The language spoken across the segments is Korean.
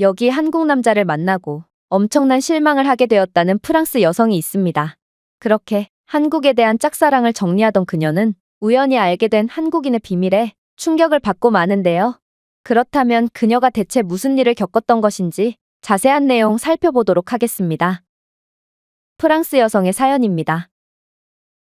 여기 한국 남자를 만나고 엄청난 실망을 하게 되었다는 프랑스 여성이 있습니다. 그렇게 한국에 대한 짝사랑을 정리하던 그녀는 우연히 알게 된 한국인의 비밀에 충격을 받고 마는데요. 그렇다면 그녀가 대체 무슨 일을 겪었던 것인지 자세한 내용 살펴보도록 하겠습니다. 프랑스 여성의 사연입니다.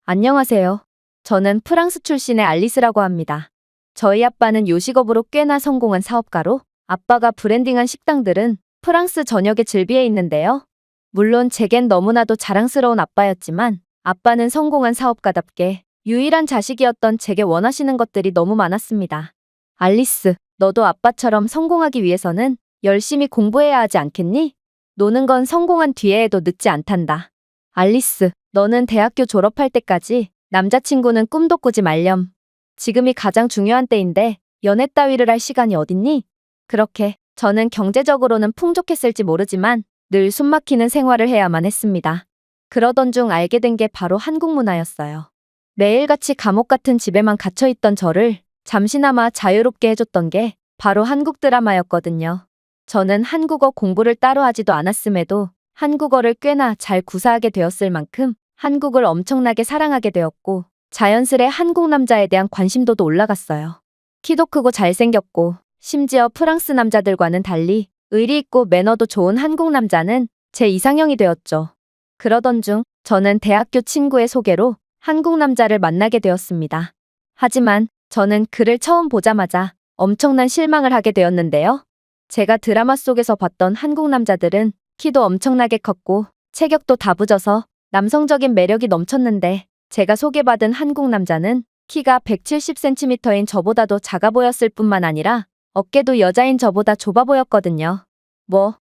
안녕하세요. 저는 프랑스 출신의 알리스라고 합니다. 저희 아빠는 요식업으로 꽤나 성공한 사업가로 아빠가 브랜딩한 식당들은 프랑스 전역에 즐비해 있는데요. 물론 제겐 너무나도 자랑스러운 아빠였지만 아빠는 성공한 사업가답게 유일한 자식이었던 제게 원하시는 것들이 너무 많았습니다. 알리스, 너도 아빠처럼 성공하기 위해서는 열심히 공부해야 하지 않겠니? 노는 건 성공한 뒤에 해도 늦지 않단다. 알리스, 너는 대학교 졸업할 때까지 남자친구는 꿈도 꾸지 말렴. 지금이 가장 중요한 때인데 연애 따위를 할 시간이 어딨니? 그렇게 저는 경제적으로는 풍족했을지 모르지만 늘 숨막히는 생활을 해야만 했습니다. 그러던 중 알게 된 게 바로 한국 문화였어요. 매일같이 감옥 같은 집에만 갇혀있던 저를 잠시나마 자유롭게 해줬던 게 바로 한국 드라마였거든요. 저는 한국어 공부를 따로 하지도 않았음에도 한국어를 꽤나 잘 구사하게 되었을 만큼 한국을 엄청나게 사랑하게 되었고 자연스레 한국 남자에 대한 관심도도 올라갔어요. 키도 크고 잘생겼고 심지어 프랑스 남자들과는 달리 의리 있고 매너도 좋은 한국 남자는 제 이상형이 되었죠. 그러던 중 저는 대학교 친구의 소개로 한국 남자를 만나게 되었습니다. 하지만 저는 그를 처음 보자마자 엄청난 실망을 하게 되었는데요. 제가 드라마 속에서 봤던 한국 남자들은 키도 엄청나게 컸고 체격도 다부져서 남성적인 매력이 넘쳤는데 제가 소개받은 한국 남자는 키가 170cm인 저보다도 작아 보였을 뿐만 아니라 어깨도 여자인 저보다 좁아 보였거든요.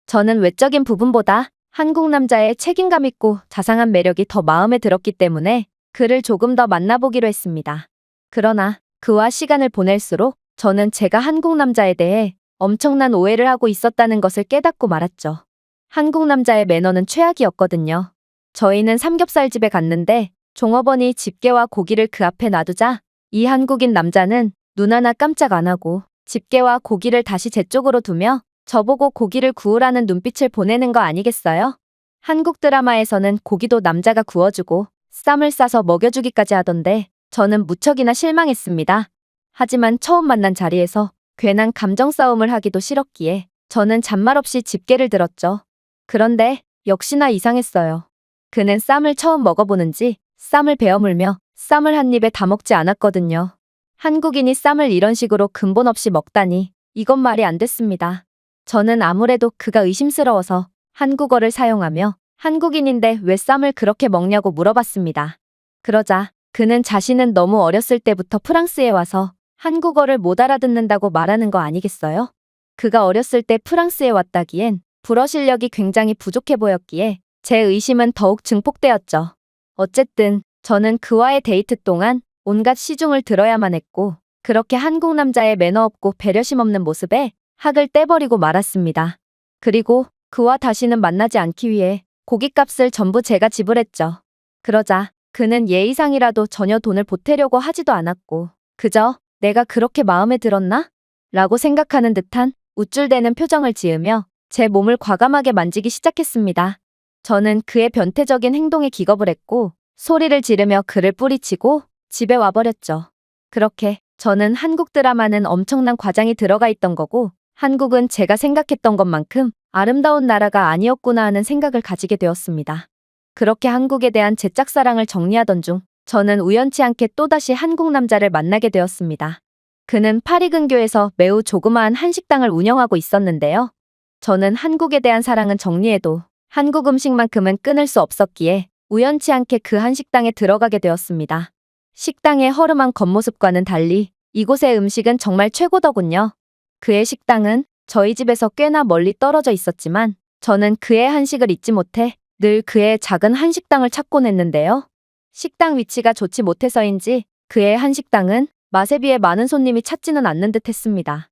저는 외적인 부분보다 한국 남자의 책임감 있고 자상한 매력이 더 마음에 들었기 때문에 그를 조금 더 만나보기로 했습니다. 그러나 그와 시간을 보낼수록 저는 제가 한국 남자에 대해 엄청난 오해를 하고 있었다는 것을 깨닫고 말았죠. 한국 남자의 매너는 최악이었거든요. 저희는 삼겹살집에 갔는데 종업원이 집게와 고기를 그 앞에 놔두자 이 한국인 남자는 눈 하나 깜짝 안 하고 집게와 고기를 다시 제 쪽으로 두며 저보고 고기를 구우라는 눈빛을 보내는 거 아니겠어요? 한국 드라마에서는 고기도 남자가 구워주고 쌈을 싸서 먹여주기까지 하던데 저는 무척이나 실망했습니다. 하지만 처음 만난 자리에서 괜한 감정 싸움을 하기도 싫었기에 저는 잔말 없이 집게를 들었죠. 그런데 역시나 이상했어요. 그는 쌈을 처음 먹어보는지 쌈을 베어 물며 쌈을 한 입에 다 먹지 않았거든요. 한국인이 쌈을 이런 식으로 근본 없이 먹다니 이건 말이 안 됐습니다. 저는 아무래도 그가 의심스러워서 한국어를 사용하며 한국인인데 왜 쌈을 그렇게 먹냐고 물어봤습니다. 그러자 그는 자신은 너무 어렸을 때부터 프랑스에 와서 한국어를 못 알아듣는다고 말하는 거 아니겠어요? 그가 어렸을 때 프랑스에 왔다기엔 불어 실력이 굉장히 부족해 보였기에 제 의심은 더욱 증폭되었죠. 어쨌든 저는 그와의 데이트 동안 온갖 시중을 들어야만 했고 그렇게 한국 남자의 매너 없고 배려심 없는 모습에 학을 떼버리고 말았습니다. 그리고 그와 다시는 만나지 않기 위해 고깃값을 전부 제가 지불했죠. 그러자 그는 예의상이라도 전혀 돈을 보태려고 하지도 않았고 그저 내가 그렇게 마음에 들었나? 라고 생각하는 듯한 우쭐대는 표정을 지으며 제 몸을 과감하게 만지기 시작했습니다. 저는 그의 변태적인 행동에 기겁을 했고 소리를 지르며 그를 뿌리치고 집에 와버렸죠. 그렇게 저는 한국 드라마는 엄청난 과장이 들어가 있던 거고 한국은 제가 생각했던 것만큼 아름다운 나라가 아니었구나 하는 생각을 가지게 되었습니다. 그렇게 한국에 대한 제 짝사랑을 정리하던 중 저는 우연치 않게 또다시 한국 남자를 만나게 되었습니다. 그는 파리 근교에서 매우 조그마한 한식당을 운영하고 있었는데요. 저는 한국에 대한 사랑은 정리해도 한국 음식만큼은 끊을 수 없었기에 우연치 않게 그 한식당에 들어가게 되었습니다. 식당의 허름한 겉모습과는 달리 이곳의 음식은 정말 최고더군요. 그의 식당은 저희 집에서 꽤나 멀리 떨어져 있었지만 저는 그의 한식을 잊지 못해 늘 그의 작은 한식당을 찾곤 했는데요. 식당 위치가 좋지 못해서인지 그의 한식당은 맛에 비해 많은 손님이 찾지는 않는 듯 했습니다.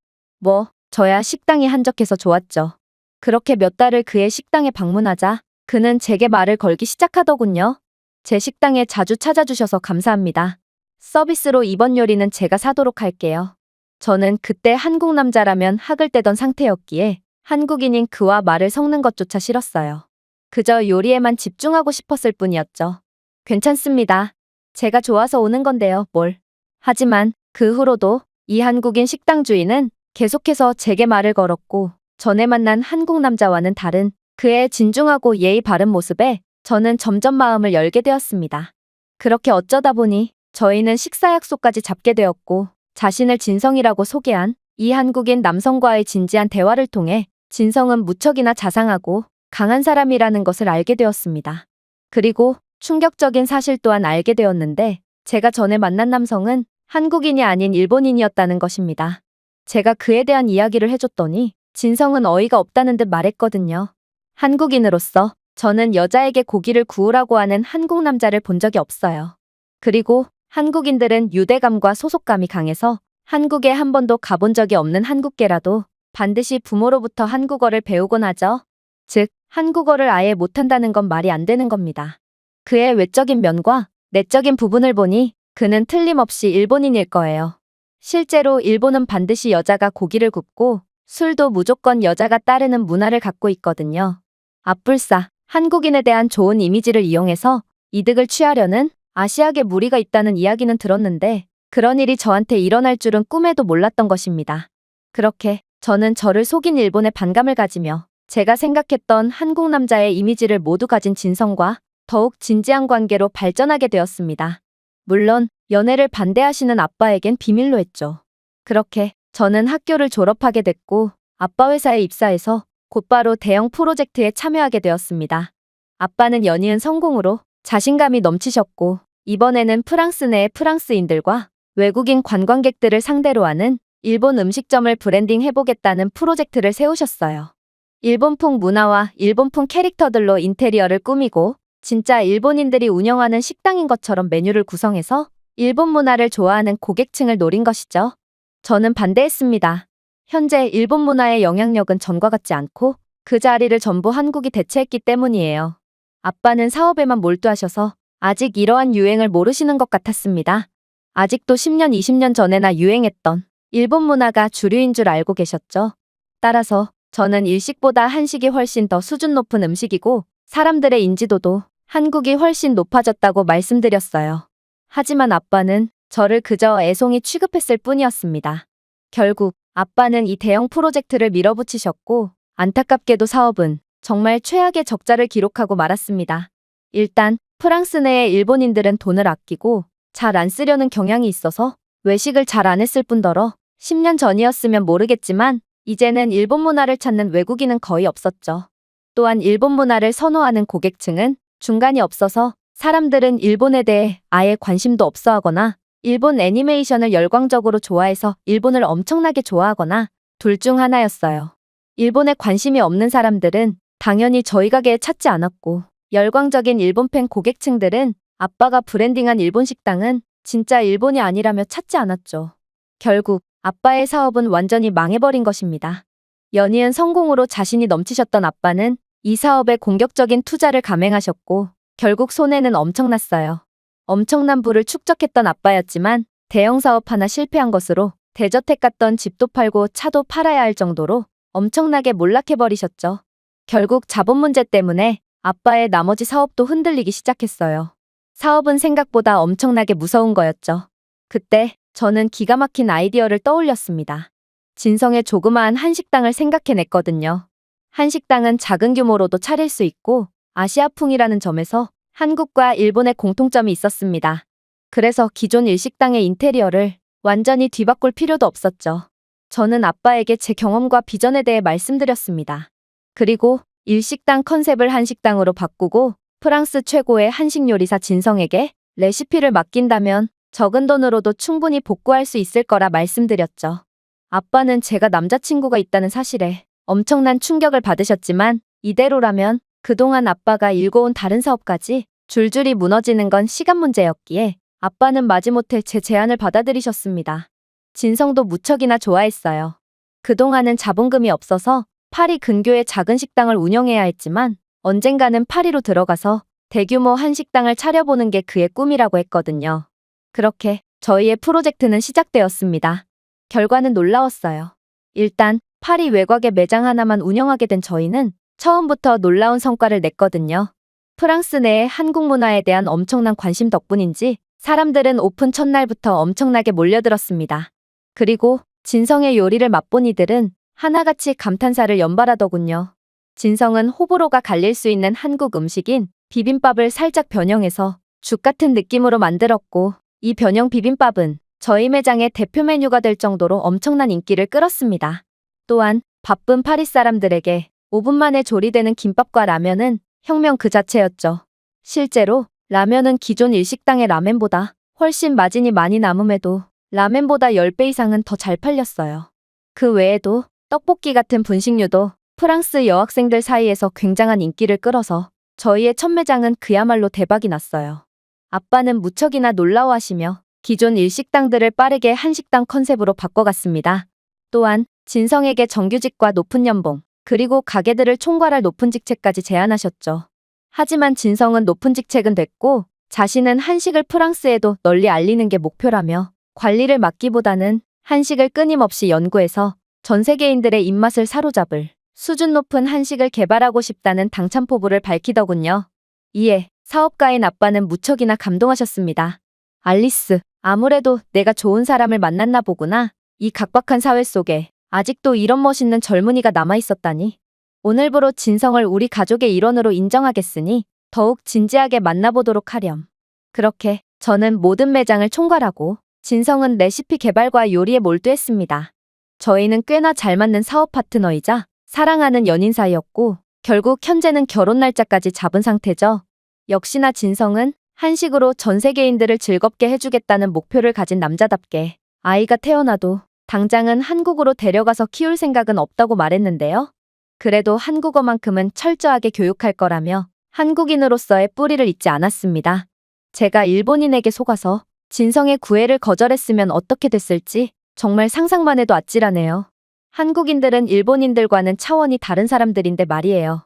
저야 식당이 한적해서 좋았죠. 그렇게 몇 달을 그의 식당에 방문하자 그는 제게 말을 걸기 시작하더군요. 제 식당에 자주 찾아주셔서 감사합니다. 서비스로 이번 요리는 제가 사도록 할게요. 저는 그때 한국 남자라면 학을 떼던 상태였기에 한국인인 그와 말을 섞는 것조차 싫었어요. 그저 요리에만 집중하고 싶었을 뿐이었죠. 괜찮습니다. 제가 좋아서 오는 건데요, 뭘. 하지만 그 후로도 이 한국인 식당 주인은 계속해서 제게 말을 걸었고 전에 만난 한국 남자와는 다른 그의 진중하고 예의 바른 모습에 저는 점점 마음을 열게 되었습니다. 그렇게 어쩌다 보니 저희는 식사 약속까지 잡게 되었고 자신을 진성이라고 소개한 이 한국인 남성과의 진지한 대화를 통해 진성은 무척이나 자상하고 강한 사람이라는 것을 알게 되었습니다. 그리고 충격적인 사실 또한 알게 되었는데 제가 전에 만난 남성은 한국인이 아닌 일본인이었다는 것입니다. 제가 그에 대한 이야기를 해줬더니 진성은 어이가 없다는 듯 말했거든요. 한국인으로서 저는 여자에게 고기를 구우라고 하는 한국 남자를 본 적이 없어요. 그리고 한국인들은 유대감과 소속감이 강해서 한국에 한 번도 가본 적이 없는 한국계라도 반드시 부모로부터 한국어를 배우곤 하죠. 즉, 한국어를 아예 못한다는 건 말이 안 되는 겁니다. 그의 외적인 면과 내적인 부분을 보니 그는 틀림없이 일본인일 거예요. 실제로 일본은 반드시 여자가 고기를 굽고 술도 무조건 여자가 따르는 문화를 갖고 있거든요. 앞불사, 한국인에 대한 좋은 이미지를 이용해서 이득을 취하려는 아시아계 무리가 있다는 이야기는 들었는데 그런 일이 저한테 일어날 줄은 꿈에도 몰랐던 것입니다. 그렇게 저는 저를 속인 일본에 반감을 가지며 제가 생각했던 한국 남자의 이미지를 모두 가진 진성과 더욱 진지한 관계로 발전하게 되었습니다. 물론 연애를 반대하시는 아빠에겐 비밀로 했죠. 그렇게 저는 학교를 졸업하게 됐고 아빠 회사에 입사해서 곧바로 대형 프로젝트에 참여하게 되었습니다. 아빠는 연이은 성공으로 자신감이 넘치셨고 이번에는 프랑스 내의 프랑스인들과 외국인 관광객들을 상대로 하는 일본 음식점을 브랜딩 해보겠다는 프로젝트를 세우셨어요. 일본풍 문화와 일본풍 캐릭터들로 인테리어를 꾸미고 진짜 일본인들이 운영하는 식당인 것처럼 메뉴를 구성해서 일본 문화를 좋아하는 고객층을 노린 것이죠. 저는 반대했습니다. 현재 일본 문화의 영향력은 전과 같지 않고 그 자리를 전부 한국이 대체했기 때문이에요. 아빠는 사업에만 몰두하셔서 아직 이러한 유행을 모르시는 것 같았습니다. 아직도 10년, 20년 전에나 유행했던 일본 문화가 주류인 줄 알고 계셨죠. 따라서 저는 일식보다 한식이 훨씬 더 수준 높은 음식이고 사람들의 인지도도 한국이 훨씬 높아졌다고 말씀드렸어요. 하지만 아빠는 저를 그저 애송이 취급했을 뿐이었습니다. 결국 아빠는 이 대형 프로젝트를 밀어붙이셨고 안타깝게도 사업은 정말 최악의 적자를 기록하고 말았습니다. 일단 프랑스 내의 일본인들은 돈을 아끼고 잘 안 쓰려는 경향이 있어서 외식을 잘 안 했을 뿐더러 10년 전이었으면 모르겠지만 이제는 일본 문화를 찾는 외국인은 거의 없었죠. 또한 일본 문화를 선호하는 고객층은 중간이 없어서 사람들은 일본에 대해 아예 관심도 없어 하거나 일본 애니메이션을 열광적으로 좋아해서 일본을 엄청나게 좋아하거나 둘 중 하나였어요. 일본에 관심이 없는 사람들은 당연히 저희 가게에 찾지 않았고 열광적인 일본 팬 고객층들은 아빠가 브랜딩한 일본 식당은 진짜 일본이 아니라며 찾지 않았죠. 결국 아빠의 사업은 완전히 망해버린 것입니다. 연이은 성공으로 자신이 넘치셨던 아빠는 이 사업에 공격적인 투자를 감행하셨고 결국 손해는 엄청났어요. 엄청난 부를 축적했던 아빠였지만 대형 사업 하나 실패한 것으로 대저택 갔던 집도 팔고 차도 팔아야 할 정도로 엄청나게 몰락해버리셨죠. 결국 자본 문제 때문에 아빠의 나머지 사업도 흔들리기 시작했어요. 사업은 생각보다 엄청나게 무서운 거였죠. 그때 저는 기가 막힌 아이디어를 떠올렸습니다. 진성의 조그마한 한식당을 생각해냈거든요. 한식당은 작은 규모로도 차릴 수 있고 아시아풍이라는 점에서 한국과 일본의 공통점이 있었습니다. 그래서 기존 일식당의 인테리어를 완전히 뒤바꿀 필요도 없었죠. 저는 아빠에게 제 경험과 비전에 대해 말씀드렸습니다. 그리고 일식당 컨셉을 한식당으로 바꾸고 프랑스 최고의 한식 요리사 진성에게 레시피를 맡긴다면 적은 돈으로도 충분히 복구할 수 있을 거라 말씀드렸죠. 아빠는 제가 남자친구가 있다는 사실에 엄청난 충격을 받으셨지만 이대로라면 그동안 아빠가 일궈온 다른 사업까지 줄줄이 무너지는 건 시간 문제였기에 아빠는 마지못해 제 제안을 받아들이셨습니다. 진성도 무척이나 좋아했어요. 그동안은 자본금이 없어서 파리 근교의 작은 식당을 운영해야 했지만 언젠가는 파리로 들어가서 대규모 한식당을 차려보는 게 그의 꿈이라고 했거든요. 그렇게 저희의 프로젝트는 시작되었습니다. 결과는 놀라웠어요. 일단 파리 외곽에 매장 하나만 운영하게 된 저희는 처음부터 놀라운 성과를 냈거든요. 프랑스 내의 한국 문화에 대한 엄청난 관심 덕분인지 사람들은 오픈 첫날부터 엄청나게 몰려들었습니다. 그리고 진성의 요리를 맛본 이들은 하나같이 감탄사를 연발하더군요. 진성은 호불호가 갈릴 수 있는 한국 음식인 비빔밥을 살짝 변형해서 죽 같은 느낌으로 만들었고, 이 변형 비빔밥은 저희 매장의 대표 메뉴가 될 정도로 엄청난 인기를 끌었습니다. 또한 바쁜 파리 사람들에게 5분 만에 조리되는 김밥과 라면은 혁명 그 자체였죠. 실제로 라면은 기존 일식당의 라멘보다 훨씬 마진이 많이 남음에도 라멘보다 10배 이상은 더 잘 팔렸어요. 그 외에도 떡볶이 같은 분식류도 프랑스 여학생들 사이에서 굉장한 인기를 끌어서 저희의 첫 매장은 그야말로 대박이 났어요. 아빠는 무척이나 놀라워하시며 기존 일식당들을 빠르게 한식당 컨셉으로 바꿔갔습니다. 또한 진성에게 정규직과 높은 연봉, 그리고 가게들을 총괄할 높은 직책까지 제안하셨죠. 하지만 진성은 높은 직책은 됐고 자신은 한식을 프랑스에도 널리 알리는 게 목표라며 관리를 맡기보다는 한식을 끊임없이 연구해서 전 세계인들의 입맛을 사로잡을 수준 높은 한식을 개발하고 싶다는 당찬 포부를 밝히더군요. 이에 사업가인 아빠는 무척이나 감동하셨습니다. 알리스, 아무래도 내가 좋은 사람을 만났나 보구나. 이 각박한 사회 속에 아직도 이런 멋있는 젊은이가 남아있었다니. 오늘부로 진성을 우리 가족의 일원으로 인정하겠으니 더욱 진지하게 만나보도록 하렴. 그렇게 저는 모든 매장을 총괄하고 진성은 레시피 개발과 요리에 몰두했습니다. 저희는 꽤나 잘 맞는 사업 파트너이자 사랑하는 연인 사이였고 결국 현재는 결혼 날짜까지 잡은 상태죠. 역시나 진성은 한식으로 전 세계인들을 즐겁게 해주겠다는 목표를 가진 남자답게 아이가 태어나도 당장은 한국으로 데려가서 키울 생각은 없다고 말했는데요. 그래도 한국어만큼은 철저하게 교육할 거라며 한국인으로서의 뿌리를 잊지 않았습니다. 제가 일본인에게 속아서 진성의 구애를 거절했으면 어떻게 됐을지 정말 상상만 해도 아찔하네요. 한국인들은 일본인들과는 차원이 다른 사람들인데 말이에요.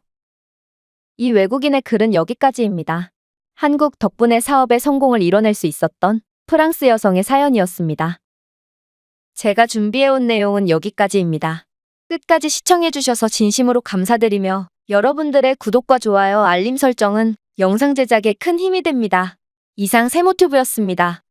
이 외국인의 글은 여기까지입니다. 한국 덕분에 사업의 성공을 이뤄낼 수 있었던 프랑스 여성의 사연이었습니다. 제가 준비해온 내용은 여기까지입니다. 끝까지 시청해주셔서 진심으로 감사드리며 여러분들의 구독과 좋아요, 알림 설정은 영상 제작에 큰 힘이 됩니다. 이상 세모튜브였습니다.